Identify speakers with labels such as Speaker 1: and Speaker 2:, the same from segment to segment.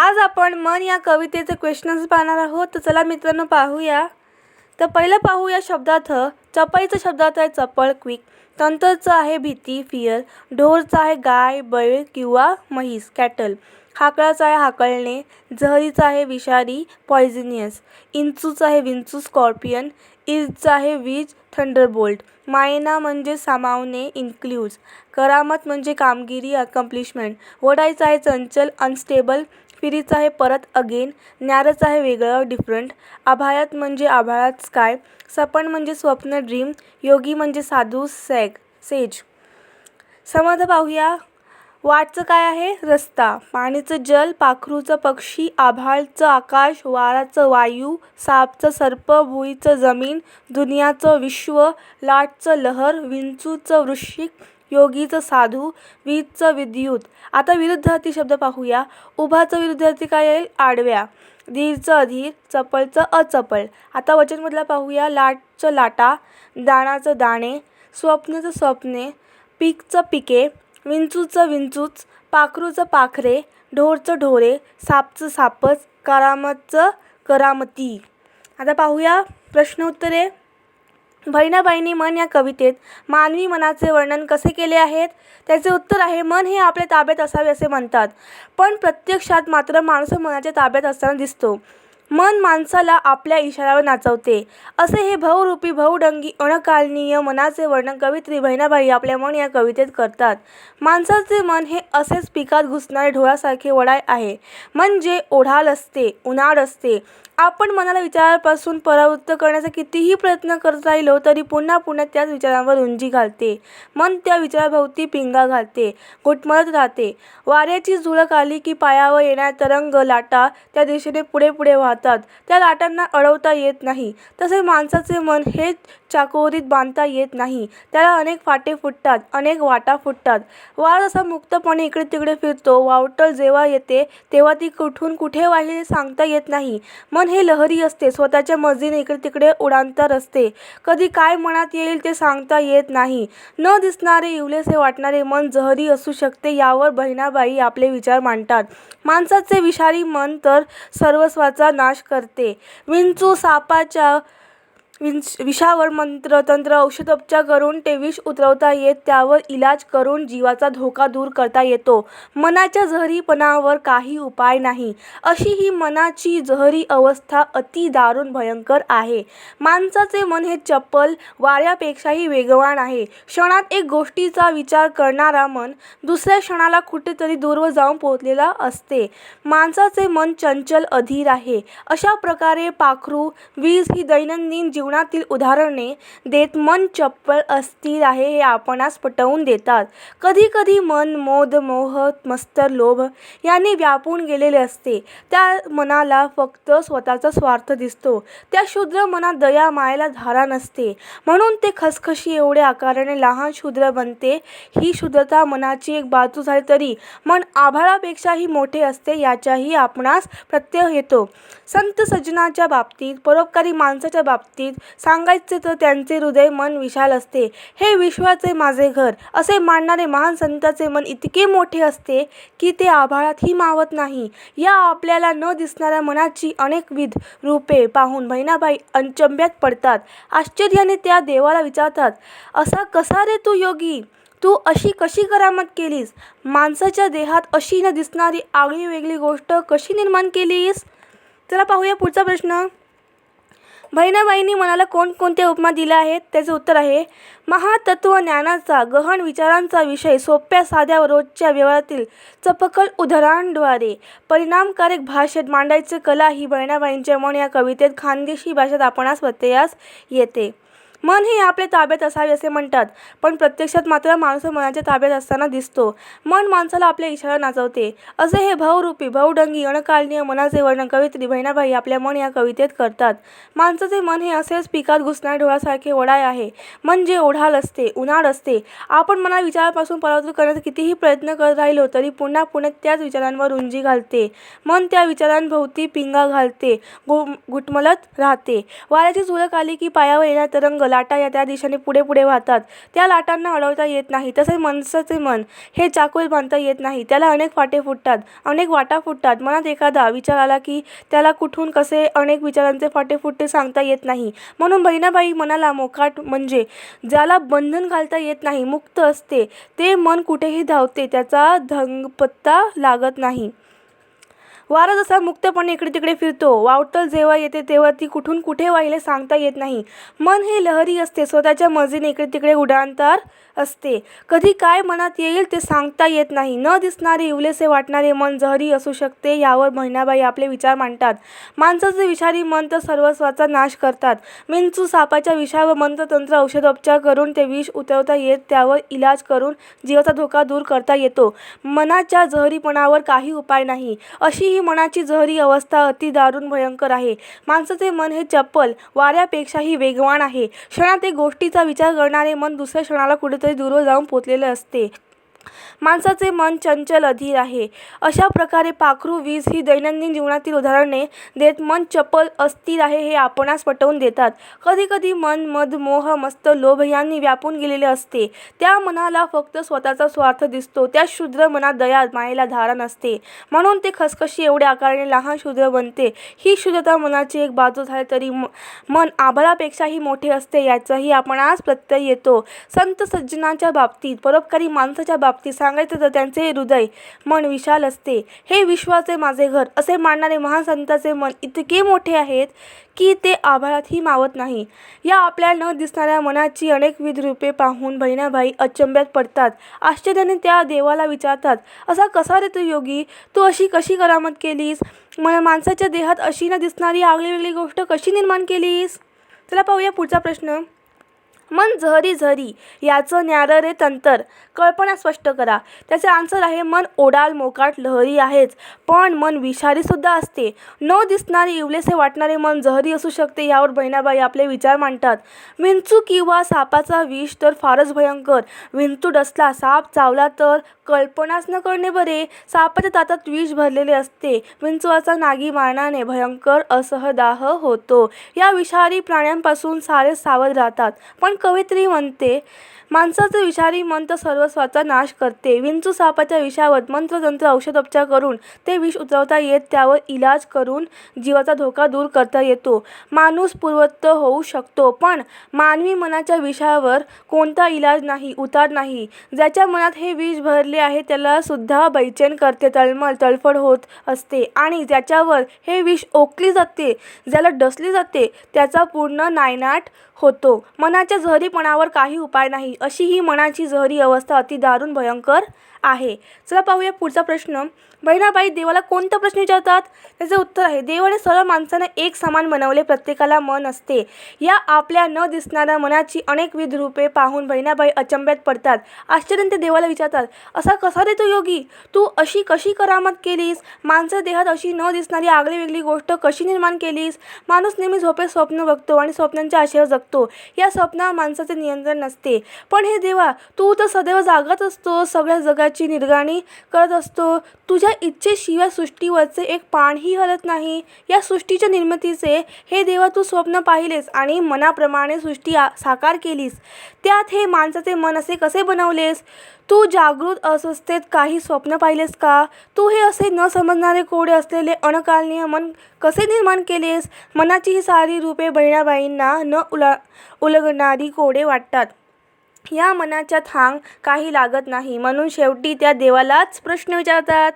Speaker 1: आज आपण मन या कवितेचे क्वेश्चन्स पाहणार आहोत. तर चला मित्रांनो पाहूया. तर पहिलं पाहूया शब्दार्थ. चपळीचा शब्दार्थ आहे चपळ, क्विक. तंत्रचा आहे भीती, फिअर. ढोरचा आहे गाय, बैल किंवा म्हैस, कॅटल. हाकळाचा आहे हाकलणे. जहरीचा आहे विषारी, पॉयझनियस. इंचूचा आहे विंचू, स्कॉर्पियन. ईजचा आहे वीज, थंडरबोल्ट. मायना म्हणजे सामावणे, इन्क्ल्यूज. करामत म्हणजे कामगिरी, अकम्प्लिशमेंट. ओढायचा आहे चंचल, अनस्टेबल. फिरीचा आहे परत, अगेन. न्यारचं आहे वेगळं, डिफरंट. आभाळात म्हणजे आभाळात, स्काय. सपन म्हणजे स्वप्न, ड्रीम. योगी म्हणजे साधू, सेज. समर्थ पाहूया. वाटचं काय आहे, रस्ता. पाणीचं जल, पाखरूचं पक्षी. आभाळचं आकाश, वाराचं वायू. सापचं सर्प, भुईचं जमीन. दुनियाचं विश्व. लाटचं लहर. विंचूचं वृश्चिक. योगीचं साधू. वीजचं विद्युत. आता विरुद्धार्थी शब्द पाहूया. उभाचं विरुद्धार्थी काय येईल, आडव्या. धीरचं अधीर. चपळचं अचपळ. आता वचनमधला पाहूया. लाटचं लाटा. दाणाचं दाणे. स्वप्नचं स्वप्ने. पीकचं पिके. विंचूचं विंचूच. पाखरूचं पाखरे. ढोरचं ढोरे. सापचं सापच. करामतचं करामती. आता पाहूया प्रश्न उत्तरे. बहिणाबाईंनी मन या कवितेत मानवी मनाचे वर्णन कसे केले आहेत? त्याचे उत्तर आहे, मन हे आपल्या ताब्यात असावे असे म्हणतात, पण प्रत्यक्षात मात्र माणूस मनाच्या ताब्यात असताना दिसतो. मन माणसाला आपल्या इशाऱ्यावर नाचवते. असे हे बहुरूपी, बहुढंगी, अणकालीन मनाचे वर्णन कवयित्री बहिणाबाई आपल्या मन या कवितेत करतात. माणसाचे मन हे असेच पिकात घुसणारे ढोळासारखे वडाय आहे, म्हणजे ओढाल असते, उन्हाळ असते. आपण मनाला विचारापासून परावृत्त करण्याचा कितीही प्रयत्न करत राहिलो तरी पुन्हा पुन्हा त्याच विचारांवर उंजी घालते. मन त्या विचाराभोवती पिंगा घालते, घुटमळत राहते. वाऱ्याची झुळूक आली की पायावर येणाऱ्या तरंग, लाटा त्या दिशेने पुढे पुढे वाहतात. त्या लाटांना अडवता येत नाही. तसे माणसाचे मन हे चाकोरीत बांधता येत नाही. त्याला अनेक फाटे फुटतात, अनेक वाटा फुटतात. वारा जसा मुक्तपणे इकडे तिकडे फिरतो, वावटळ जेव्हा येते तेव्हा ती कुठून कुठे वाहिली सांगता येत नाही. मन हे लहरी असते, स्वतःच्या मर्जीने इकडे तिकडे उडांतर असते. कधी काय मनात येईल ते सांगता येत नाही. न दिसणारे, इवलेसे वाटणारे मन जहरी असू शकते, यावर बहिणाबाई आपले विचार मांडतात. माणसाचे विषारी मन तर सर्वस्वाचा नाश करते. विंचू सापाच्या विषावर मंत्र तंत्र औषधोपचार करून ते विष उतरवता येत, त्यावर इलाज करून जीवाचा धोका दूर करता येतो. मनाच्या जहरीपणावर काही उपाय नाही. अशी ही मनाची जहरी अवस्था अति दारुण भयंकर आहे. माणसाचे मन हे चपल, वाऱ्यापेक्षाही वेगवान आहे. क्षणात एक गोष्टीचा विचार करणारा मन दुसऱ्या क्षणाला कुठेतरी दूरवर जाऊन पोहोचलेला असते. माणसाचे मन चंचल, अधीर आहे. अशा प्रकारे पाखरू, वीज ही दैनंदिन जीवनातील उदाहरणे देत मन चपळ, अस्थिर आहे हे आपणास पटवून देतात. कधी कधी मन मोद, मोह, मत्सर, लोभ यांनी व्यापून गेलेले असते. त्या मनाला फक्त स्वतःचा स्वार्थ दिसतो. त्या क्षुद्र मनात दया मायेला धारा नसते, म्हणून ते खसखशी एवढे आकाराने लहान क्षुद्र बनते. ही क्षुद्रता मनाची एक बाजू झाली तरी मन आभाळापेक्षाही मोठे असते, याच्याही आपणास प्रत्यय येतो. संत सज्जनाच्या बाबतीत, परोपकारी माणसाच्या बाबतीत सांगायचे तर त्यांचे हृदय मन विशाल असते. हे विश्वाचे माझे घर असे मानणारे महान संतांचे मन इतके मोठे असते की ते आभाळातही मावत नाही. या आपल्याला न दिसणाऱ्या मनाची अनेकविध रूपे पाहून बहिणाबाई अचंब्यात पडतात. आश्चर्याने त्या देवाला विचारतात, असा कसा रे तू योगी? तू अशी कशी करामत केलीस? माणसाच्या देहात अशी न दिसणारी आगळी वेगळी गोष्ट कशी निर्माण केलीस? चला पाहूया पुढचा प्रश्न. बहिणाबाईंनी मनाला कोणकोणत्या उपमा दिल्या आहेत? त्याचे उत्तर आहे, महातत्वज्ञानाचा, गहन विचारांचा विषय सोप्या साध्या रोजच्या व्यवहारातील चपखल उदाहरणांद्वारे परिणामकारक भाषेत मांडायची कला ही बहिणाबाईंच्या मन या कवितेत खानदेशी भाषेत आपणास प्रत्ययास येते. मन हे आपल्या ताब्यात असावे असे म्हणतात, पण प्रत्यक्षात मात्र माणूस मनाच्या ताब्यात असताना दिसतो. मन माणसाला आपल्या इशाऱ्यावर नाचवते. असे हे बहुरूपी, बहुढंगी, अणकालीन मनाचे वर्णन कवयित्री बहिणाबाई आपल्या मन या कवितेत करतात. माणसाचे मन हे असेच पिकात घुसणाऱ्या ढोळासारखे वडाय आहे, म्हणजे ओढाल असते, उन्हाळ असते. आपण मनाला विचारापासून परावृत्त करण्याचा कितीही प्रयत्न करत राहिलो तरी पुन्हा पुन्हा त्याच विचारांवर उंजी घालते. मन त्या विचारांभोवती पिंगा घालते, घुटमळत राहते. वाऱ्याची झुळूक आली की पायावर येणारे तरंग, लाटा या त्या दिशेने पुढे पुढे वाहतात. त्या लाटांना अडवता येत नाही. तसेच माणसाचे मन हे चाकोरीत बांधता येत नाही. त्याला अनेक फाटे फुटतात, अनेक वाटा फुटतात. मनात एखादा विचार आला की त्याला कुठून कसे अनेक विचारांचे फाटे फुटते सांगता येत नाही. म्हणून बहिणाबाई मनाला मोकाट म्हणजे ज्याला बंधन घालता येत नाही, मुक्त असते. ते मन कुठेही धावते, त्याचा धांगपत्ता लागत नाही. वारा जसा मुक्तपणे इकडे तिकडे फिरतो, वावटळ जेव्हा येते तेव्हा ती कुठून कुठे वाहिले सांगता येत नाही. मन हे लहरी असते, स्वतःच्या मर्जीने इकडे तिकडे उड्डाणतार असते. कधी काय मनात येईल ते सांगता येत नाही. न दिसणारे इवलेसे वाटणारे मन जहरी असू शकते, यावर बहिणाबाई आपले विचार मांडतात. माणसाचे विषारी मन तर सर्वस्वाचा नाश करतात. विंचू सापाच्या विषावर मंत्रतंत्र औषधोपचार करून ते विष उतरवता येत, त्यावर इलाज करून जीवाचा धोका दूर करता येतो. मनाच्या जहरीपणावर काही उपाय नाही. अशी ही मनाची जहरी अवस्था अति दारुण भयंकर आहे. माणसाचे मन हे चपल वाऱ्यापेक्षाही वेगवान आहे. क्षणात एक गोष्टीचा विचार करणारे मन दुसऱ्या क्षणाला कुठेतरी दूरवर जाऊन पोचलेले असते. माणसाचे मन चंचल अधीर आहे. अशा प्रकारे पाखरू, वीज ही दैनंदिन जीवनातील उदाहरणे देत मन चपल अस्थिर आहे हे आपणास पटवून देतात. कधी कधी मन मद, मोह, मस्त, लोभ यांनी व्यापून गेलेले असते. त्या मनाला फक्त स्वतःचा स्वार्थ दिसतो. त्या क्षुद्र मनात दया मायेला धारा नसते, म्हणून ते खसखशी एवढ्या आकाराने लहान क्षुद्र बनते. ही क्षुद्रता मनाची एक बाजू झाली तरी मन आभाळापेक्षाही मोठे असते, याचाही आपणास प्रत्यय येतो. संत सज्जनांच्या बाबतीत, परोपकारी माणसाच्या बाबतीत सांगायचं तर त्यांचे हृदय मन विशाल असते. हे विश्वाचे माझे घर असे मानणारे महान संतांचे मन इतके मोठे आहेत की ते आभाळातही मावत नाही. या आपल्या न दिसणाऱ्या मनाची अनेकविध रूपे पाहून बहिणाबाई अचंब्यात पडतात. आश्चर्याने त्या देवाला विचारतात, असा कसा रे तू योगी? तू अशी कशी करामत केलीस? माणसाच्या देहात अशी न दिसणारी आगळीवेगळी गोष्ट कशी निर्माण केलीस? चला पाहूया पुढचा प्रश्न. मन जहरी झरी याचं न्यारं रे तंतर, कल्पना स्पष्ट करा. त्याचे आन्सर आहे, मन ओडाल मोकाट लहरी आहेच, पण मन विषारी सुद्धा असते. न दिसणारे इवलेसे वाटणारे मन जहरी असू शकते, यावर बहिणाबाई आपले विचार मांडतात. विंचू किंवा सापाचा विष तर फारच भयंकर. विंचू डसला, साप चावला तर कल्पनाच न करणे बरे. सापाच्या दातात विष भरलेले असते. विंचवाचा नागी मारण्याने भयंकर असहदाह होतो. या विषारी प्राण्यांपासून सारे सावध राहतात. पण कवयित्री म्हणते, माणसाचे विषारी मन तर सर्वस्वाचा नाश करते. विंचू सापाच्या विषावर मंत्रतंत्र औषधोपचार करून ते विष उतरवता येत, त्यावर इलाज करून जीवाचा धोका दूर करता येतो. माणूस पूर्ववत होऊ शकतो, पण मानवी मनाच्या विषावर कोणता इलाज नाही, उतार नाही. ज्याच्या मनात हे विष भरले आहे त्याला सुद्धा बैचेन करते, तळमळ तडफड होत असते. आणि ज्याच्यावर हे विष ओकली जाते, ज्याला डसली जाते, त्याचा पूर्ण नायनाट होतो. मनाच्या जहरीपणावर काही उपाय नाही. अशी ही मनाची जहरी अवस्था अति दारुण भयंकर आहे. चला पाहूया पुढचा प्रश्न. बहिणाबाई देवाला कोणता प्रश्न विचारतात? त्याचे उत्तर आहे, देवाने सर्व माणसांना एक समान बनवले, प्रत्येकाला मन असते. या आपल्या न दिसणाऱ्या मनाची अनेकविध रूपे पाहून बहिणाबाई अचंब्यात पडतात. आश्चर्याने ते देवाला विचारतात, असा कसा रे तू योगी? तू अशी कशी करामत केलीस? माणसाच्या देहात अशी न दिसणारी आगळी वेगळी गोष्ट कशी निर्माण केलीस? माणूस नेहमी झोपेत स्वप्न बघतो आणि स्वप्नांच्या आशेवर जगतो. या स्वप्नावर माणसाचे नियंत्रण नसते. पण हे देवा, तू तर सदैव जागत असतो, सगळ्या जगाची निर्गाणी करत असतो. तुझ्या इच्छेशिवाय सृष्टीवरचे एक पानही हलत नाही. या सृष्टीच्या निर्मितीचे हे देवा तू स्वप्न पाहिलेस आणि मनाप्रमाणे सृष्टी साकार केलीस. त्यात हे माणसाचे मन असे कसे बनवलेस? तू जागृत अवस्थेत काही स्वप्न पाहिलेस का? तू हे असे न समजणारे कोडे असलेले अनकालनीय मन कसे निर्माण केलेस? मनाची ही सारी रूपे बहिणाबाईंना न उलगडणारी कोडे वाटतात. या मनाच्या थांग काही लागत नाही, म्हणून शेवटी त्या देवालाच प्रश्न विचारतात.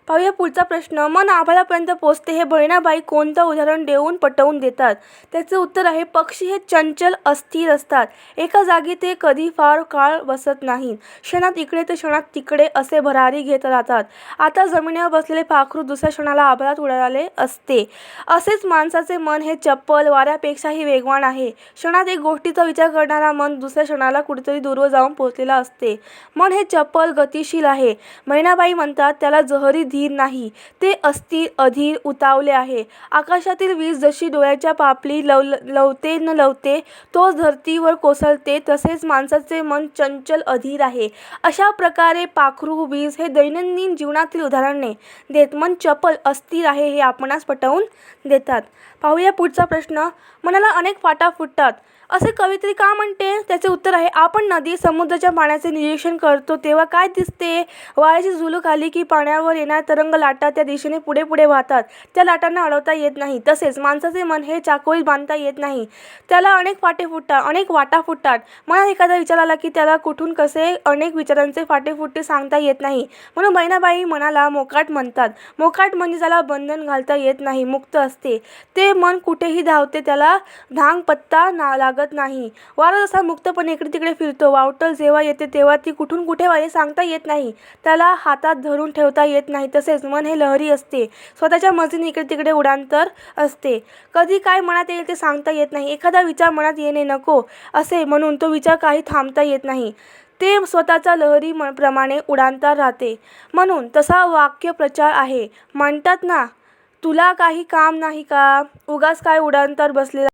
Speaker 1: पाहूया पुढचा प्रश्न. मन आभाळापर्यंत पोचते हे बहिणाबाई कोणतं उदाहरण देऊन पटवून देतात? त्याचे उत्तर आहे, पक्षी हे चंचल अस्थिर असतात. एका जागी ते कधी फार काळ बसत नाहीत. क्षणात इकडे तर क्षणात तिकडे असे भरारी घेत राहतात. आता जमिनीवर बसलेले पाखरू दुसऱ्या क्षणाला आभाळात उडाले असते. असेच माणसाचे मन हे चपल वाऱ्यापेक्षाही वेगवान आहे. क्षणात एक गोष्टीचा विचार करणारा मन दुसऱ्या क्षणाला कुठेतरी दूरवर जाऊन पोहोचलेला असते. मन हे चपल गतिशील आहे. बहिणाबाई म्हणतात, त्याला जहरी धीर नाही, ते अस्थिर अधीर उतावले आहे. आकाशातील वीज जशी डोळ्याच्या पापली लवते न लवते तोच धरतीवर कोसळते, तसेच माणसाचे मन चंचल अधीर आहे. अशा प्रकारे पाखरू, वीज हे दैनंदिन जीवनातील उदाहरणे देत मन चपल अस्थिर आहे हे आपणास पटवून देतात. पाहूया पुढचा प्रश्न. मनाला अनेक फाटा फुटतात, असे कवयित्री का म्हणते? त्याचे उत्तर आहे, आपण नदी समुद्राच्या पाण्याचे निरीक्षण करतो तेव्हा काय दिसते? वाऱ्याची झुळूक आली की पाण्यावर येणाऱ्या तरंग लाटा त्या दिशेने पुढे पुढे वाहतात. त्या लाटांना अडवता येत नाही. तसेच माणसाचे मन हे चाकोळीत बांधता येत नाही. त्याला अनेक फाटे फुटतात, अनेक वाटा फुटतात. मनात एखादा विचार आला की त्याला कुठून कसे अनेक विचारांचे फाटे फुटते सांगता येत नाही. म्हणून बहिणाबाई मनाला मोकाट म्हणतात. मोकाट म्हणजे ज्याला बंधन घालता येत नाही, मुक्त असते. ते मन कुठेही धावते, त्याला धांग पत्ता लागत नाही. वारा जसा मुक्तपणे इकडे तिकडे फिरतो, वावटळ जेव्हा येते तेव्हा ती कुठून कुठे वाहे सांगता येत नाही. त्याला हातात धरून ठेवता येत नाही. तसेच मन हे लहरी असते, स्वतःच्या मर्जीने इकडे तिकडे उड्डाणतर असते. कधी काय मनात येईल ते सांगता येत नाही. एखादा विचार मनात येणे नको असे म्हणून तो विचार काही थांबता येत नाही. ते स्वतःच्या लहरी प्रमाणे उड्डाणतर राहते. म्हणून तसा वाक्प्रचार आहे. म्हणतात ना, तुला काही काम नाही का? उगाच काय उड्डाणतर बसलेला